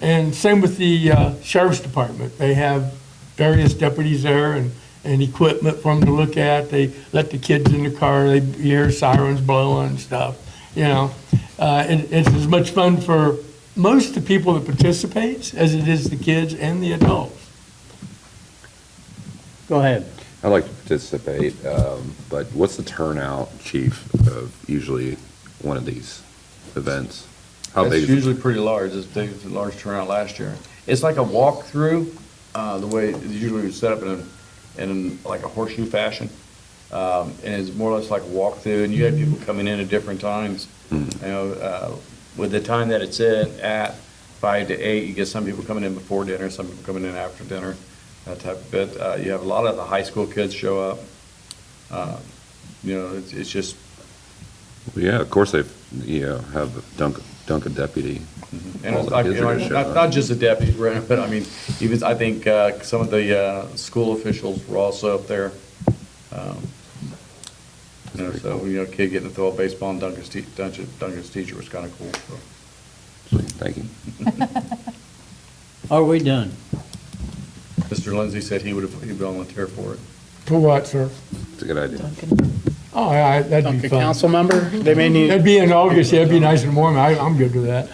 And same with the sheriff's department. They have various deputies there and equipment for them to look at. They let the kids in the car. They hear sirens blowing and stuff, you know. And it's as much fun for most of the people that participate as it is the kids and the adults. Go ahead. I like to participate, but what's the turnout, Chief, of usually one of these events? How big It's is it? usually pretty large. It's big, it's a large turnout last year. It's like a walkthrough, the way it's usually set up in like a horseshoe fashion. And it's more or less like a walkthrough, and you have people coming in at different times. You know, with the time that it's at 5 to 8, you get some people coming in before dinner, some people coming in after dinner, that type of bit. You have a lot of the high school kids show up. You know, it's just. Well, yeah, of course they've, have Dunkin' Deputy. And All it's the like, kids you know, are gonna show up. not just the deputies, but I mean, even, I think, some of the, school officials were also up there. You know, so, you know, kid getting to throw a baseball and Duncan's teacher was kind of cool, so. Sweet, thank you. Are we done? Mr. Lindsay said he'd volunteer for it. For what, sir? It's a good idea. Oh, yeah, that'd be Dunkin' fun. council member, they may need. That'd be in August, yeah, it'd be nice and warm. I'm good with that.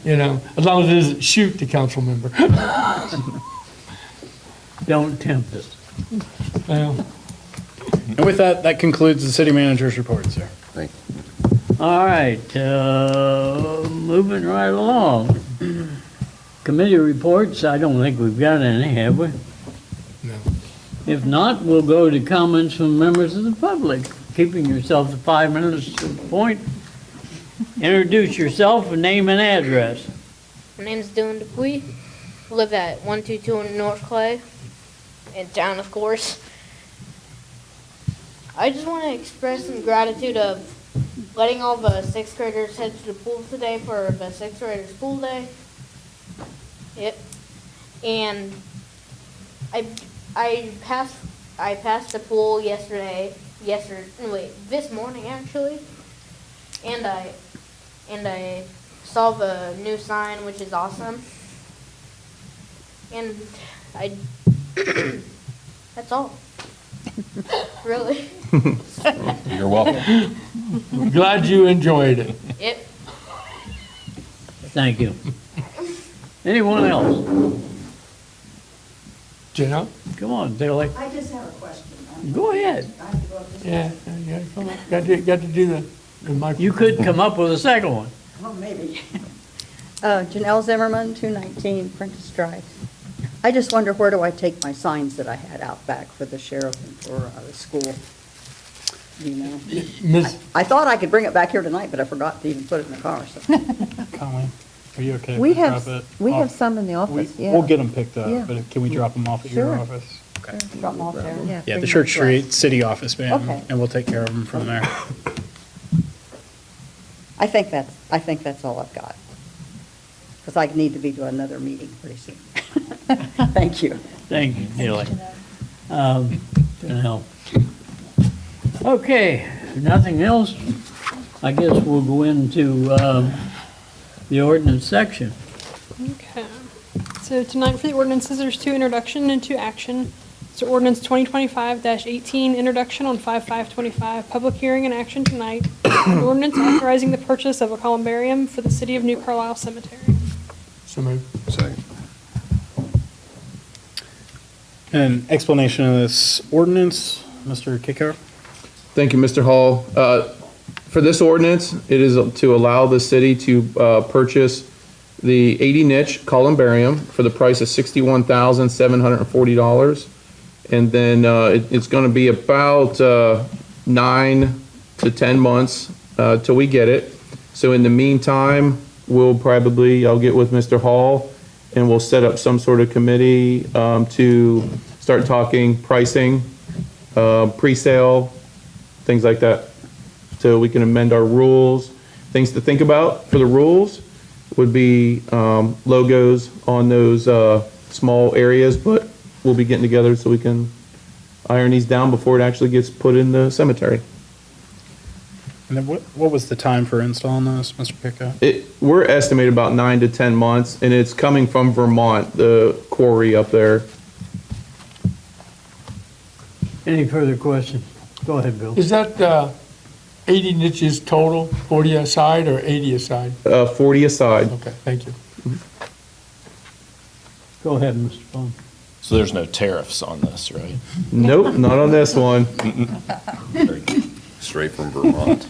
You know, as long as it doesn't shoot the council member. Don't tempt us. Well, And with that, that concludes the city manager's report, sir. Thank you. All right, moving right along. Committee reports, I don't think we've got any, have we? no. If not, we'll go to comments from members of the public. Keeping yourself to 5 minutes to the point. Introduce yourself, name and address. My name's Dylan Dupuy. Live at 122 North Clay, in town, of course. I just want to express some gratitude of letting all the 6th graders head to the pool today for the 6th graders pool day. Yep. And I passed the pool this morning actually, and I saw the new sign, which is awesome. And that's all. Really. You're welcome. We're glad you enjoyed it. Yep. Thank you. Anyone else? Janelle? Come on, Billy. I just have a question. Go ahead. I have to go up this- Yeah, come on. Got to do the microphone. You could come up with a second one. Oh, maybe. Janelle Zimmerman, 219 Prentice Drive. I just wonder, where do I take my signs that I had out back for the sheriff and for the school? You know? Miss, I thought I could bring it back here tonight, but I forgot to even put it in the car, so. Colleen, are you okay? if We drop have, it we have off? some in the office, yeah. We'll get them picked Yeah. up, but can we drop them off at your Sure. office? Okay. Drop them off there. Yeah, Yeah, bring the them Church to us. Street City Office, ma'am, Okay. and we'll take care of them from there. I think that's all I've got. Because I need to be to another meeting pretty soon. Thank you. Thank you, Billy. Janelle. Okay, if nothing else, I guess we'll go into the ordinance section. Okay. So tonight for the ordinances, there's two introduction and two action. So ordinance 2025-18, introduction on 5/5/25, public hearing and action tonight. An ordinance authorizing the purchase of a columbarium for the City of New Carlisle Cemetery. so move. Second. An explanation of this ordinance, Mr. Kickoff? Thank you, Mr. Hall. For this ordinance, it is to allow the city to purchase the 80 niche columbarium for the price of $61,740. And then it's going to be about 9 to 10 months till we get it. So in the meantime, I'll get with Mr. Hall and we'll set up some sort of committee to start talking pricing, pre-sale, things like that. So we can amend our rules. Things to think about for the rules would be logos on those small areas, but we'll be getting together so we can iron these down before it actually gets put in the cemetery. And then what was the time for installing this, Mr. Kickoff? We're estimated about 9 to 10 months, and it's coming from Vermont, the quarry up there. Any further questions? Go ahead, Bill. Is that 80 niches total, 40 aside or 80 aside? 40 aside. Okay, thank you. Go ahead, Mr. Bond. So there's no tariffs on this, right? Nope, not on this one. Straight from Vermont.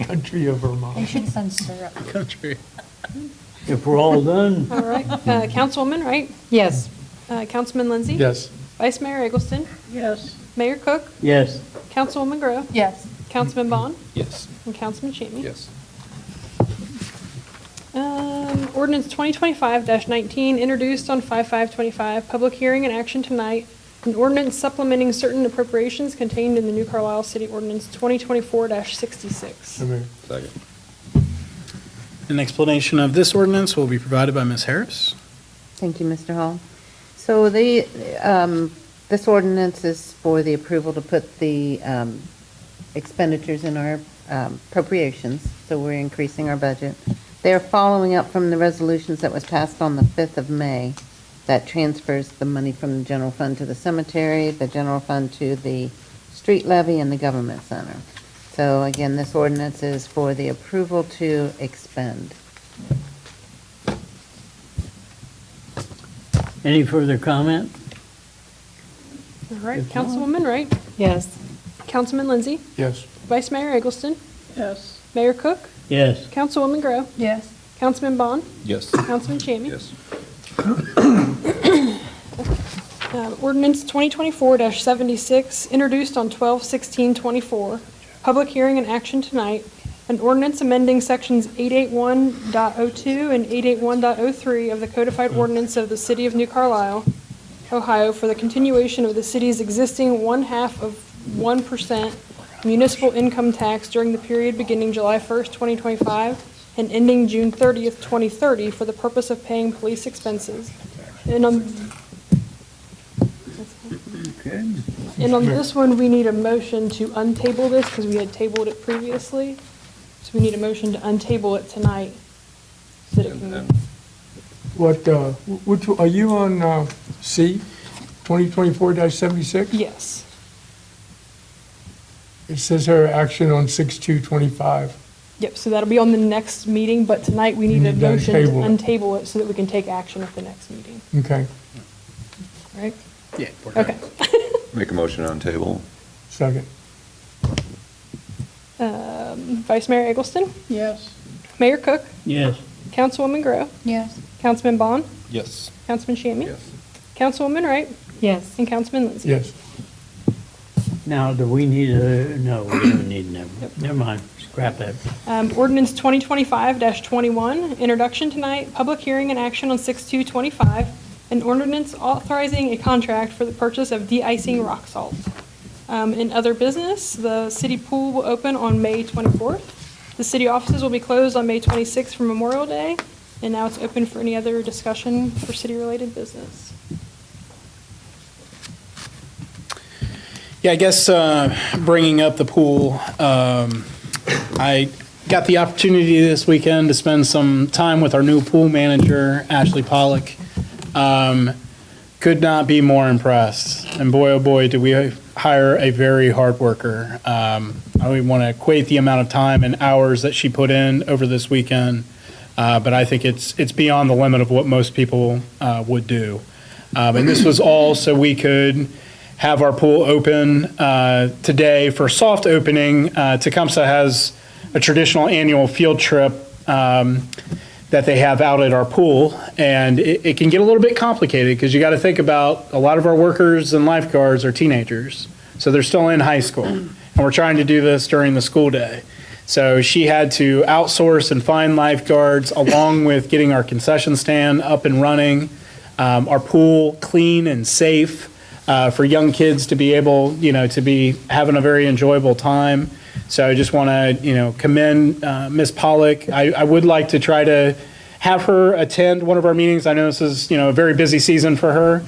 Country of They Vermont. should send syrup. Country. If we're all done, All right. Councilwoman Wright, Yes. Councilman Lindsay. Yes. Vice Mayor Eggleston, yes. Mayor Cook, Yes. Councilwoman Grove, Yes. Councilman Bond, Yes. and Councilman Shammy. Yes. Ordinance 2025-19, introduced on 5/5/25, public hearing and action tonight. An ordinance supplementing certain appropriations contained in the New Carlisle City Ordinance 2024-66. So move. Second. An explanation of this ordinance will be provided by Ms. Harris. Thank you, Mr. Hall. So this ordinance is for the approval to put the expenditures in our appropriations, so we're increasing our budget. They are following up from the resolutions that was passed on the 5th of May that transfers the money from the general fund to the cemetery, the general fund to the street levy, and the government center. So again, this ordinance is for the approval to expend. Any further comment? All right, Councilwoman Wright, Yes. Councilman Lindsay, Yes. Vice Mayor Eggleston, Yes. Mayor Cook, Yes. Councilwoman Grove, Yes. Councilman Bond, Yes. Councilman Shammy. Yes. Ordinance 2024-76, introduced on 12/16/24, public hearing and action tonight. An ordinance amending sections 881.02 and 881.03 of the codified ordinance of the City of New Carlisle, Ohio, for the continuation of the city's existing 0.5% municipal income tax during the period beginning July 1st, 2025, and ending June 30th, 2030, for the purpose of paying police expenses. And on this one, we need a motion to untable this because we had tabled it previously. So we need a motion to untable it tonight. So that it can, Which, are you on C, 2024-76? yes. It says her action on 6/2/25. Yep, so that'll be on the next meeting, but tonight we need a Need to motion to untable it. untable it so that we can take action at the next meeting. Okay. right? Yeah. Okay. Make a motion on table. Second. Vice Mayor Eggleston? Yes. Mayor Cook? Yes. Councilwoman Grow? Yes. Councilman Bond? Yes. Councilman Shammy? Yes. Councilwoman Wright? Yes. And Councilman Lindsay? Yes. Now, do we need no, we don't need never mind, scrap that. Ordinance 2025-21, introduction tonight, public hearing and action on 6/2/25, an ordinance authorizing a contract for the purchase of de-icing rock salt. In other business, the city pool will open on May 24th. The city offices will be closed on May 26th for Memorial Day, and now it's open for any other discussion for city-related business. Yeah, I guess bringing up the pool, I got the opportunity this weekend to spend some time with our new pool manager, Ashley Pollock. Could not be more impressed. And boy, oh boy, did we hire a very hard worker. I don't want to equate the amount of time and hours that she put in over this weekend, but I think it's beyond the limit of what most people would do. And this was all so we could have our pool open today for soft opening. Tecumseh has a traditional annual field trip that they have out at our pool, and it can get a little bit complicated because you got to think about a lot of our workers and lifeguards are teenagers, so they're still in high school, and we're trying to do this during the school day. So she had to outsource and find lifeguards along with getting our concession stand up and running, our pool clean and safe for young kids to be able, to be having a very enjoyable time. So I just want to, commend Ms. Pollock. I would like to try to have her attend one of our meetings. I know this is, a very busy season for her.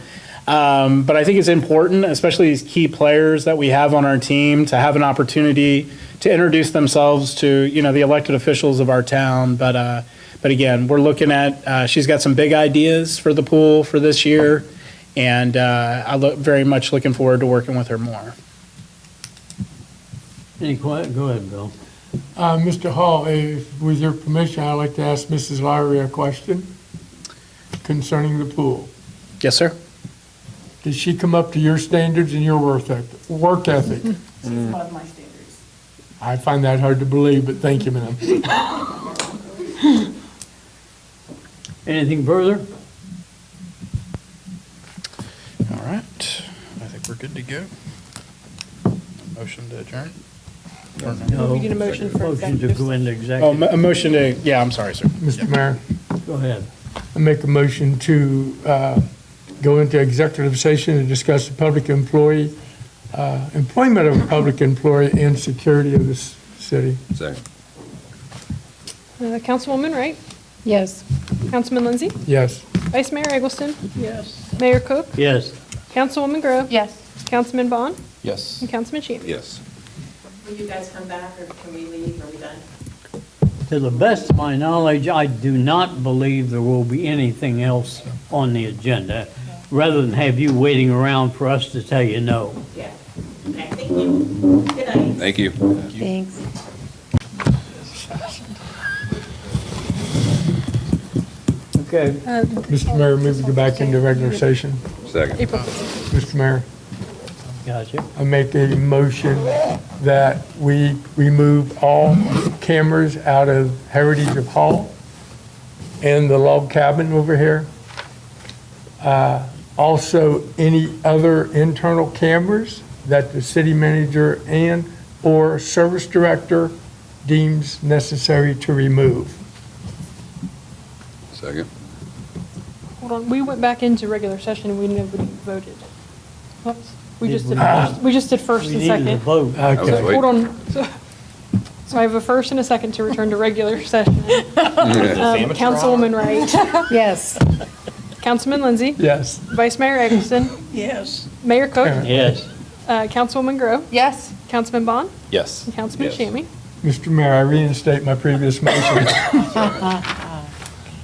But I think it's important, especially these key players that we have on our team, to have an opportunity to introduce themselves to, the elected officials of our town. But again, we're looking at, she's got some big ideas for the pool for this year. And I look very much looking forward to working with her more. Any quiet, go ahead, Bill. Mr. Hall, with your permission, I'd like to ask Mrs. Lowry a question concerning the pool. Yes, sir. Did she come up to your standards and your work ethic? She's above my standards. I find that hard to believe, but thank you, ma'am. Anything further? All right. I think we're good to go. Motion to adjourn? No. We need a motion for Motion to go into Oh, executive. a motion to, yeah, I'm sorry, sir. Mr. Mayor, Go ahead. I make a motion to go into executive session to discuss the public employee, employment of a public employee and security of this city. Second. Councilwoman Wright? Yes. Councilman Lindsay? Yes. Vice Mayor Eggleston? Yes. Mayor Cook? Yes. Councilwoman Grove? Yes. Councilman Bond? Yes. And Councilman Shammy? Yes. Will you guys come back, or can we leave? Are we done? To the best of my knowledge, I do not believe there will be anything else on the agenda, rather than have you waiting around for us to tell you no. Yeah. Okay, thank you. Good night. Thank you. Thanks. Okay. Mr. Mayor, move to go back into regular session. Second. April 15th. Mr. Mayor, Gotcha. I make a motion that we remove all cameras out of Heritage of Hall and the log cabin over here. Also, any other internal cameras that the city manager and/or service director deems necessary to remove. Second. Hold on, we went back into regular session and nobody voted. Whoops. We Did just we? did first We and needed a second. vote. Okay. Hold on. So I have a first and a second to return to regular session. Councilwoman Wright, Yes. Councilman Lindsay, Yes. Vice Mayor Eggleston, Yes. Mayor Cook, Yes. Councilwoman Grove, Yes. Councilman Bond, Yes. and Councilman Yes. Shammy. Mr. Mayor, I reinstate my previous motion,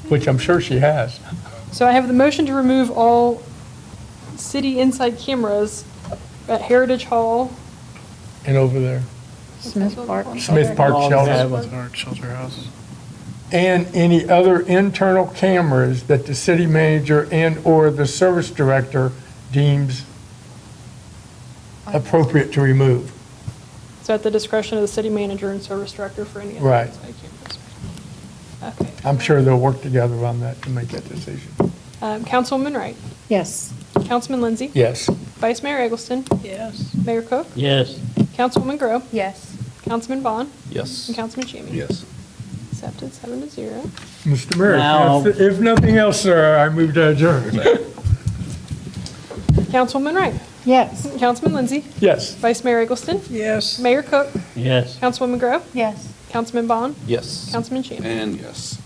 which I'm sure she has. So I have the motion to remove all city inside cameras at Heritage Hall, And over there. Smith Park. Smith Park Shelter. Shelter House. And any other internal cameras that the city manager and/or the service director deems appropriate to remove. So at the discretion of the city manager and service director for any. Right. outside cameras. Okay. I'm sure they'll work together on that to make that decision. Councilwoman Wright, Yes. Councilman Lindsay, Yes. Vice Mayor Eggleston, Yes. Mayor Cook, Yes. Councilwoman Grow, Yes. Councilman Bond, Yes. and Councilman Shammy. Yes. Accepted 7-0. Mr. Mayor, Now- if nothing else, sir, I move to adjourn. Councilwoman Wright, Yes. Councilman Lindsay, Yes. Vice Mayor Eggleston, Yes. Mayor Cook, Yes. Councilwoman Grow, Yes. Councilman Bond, Yes. Councilman Shammy. And yes.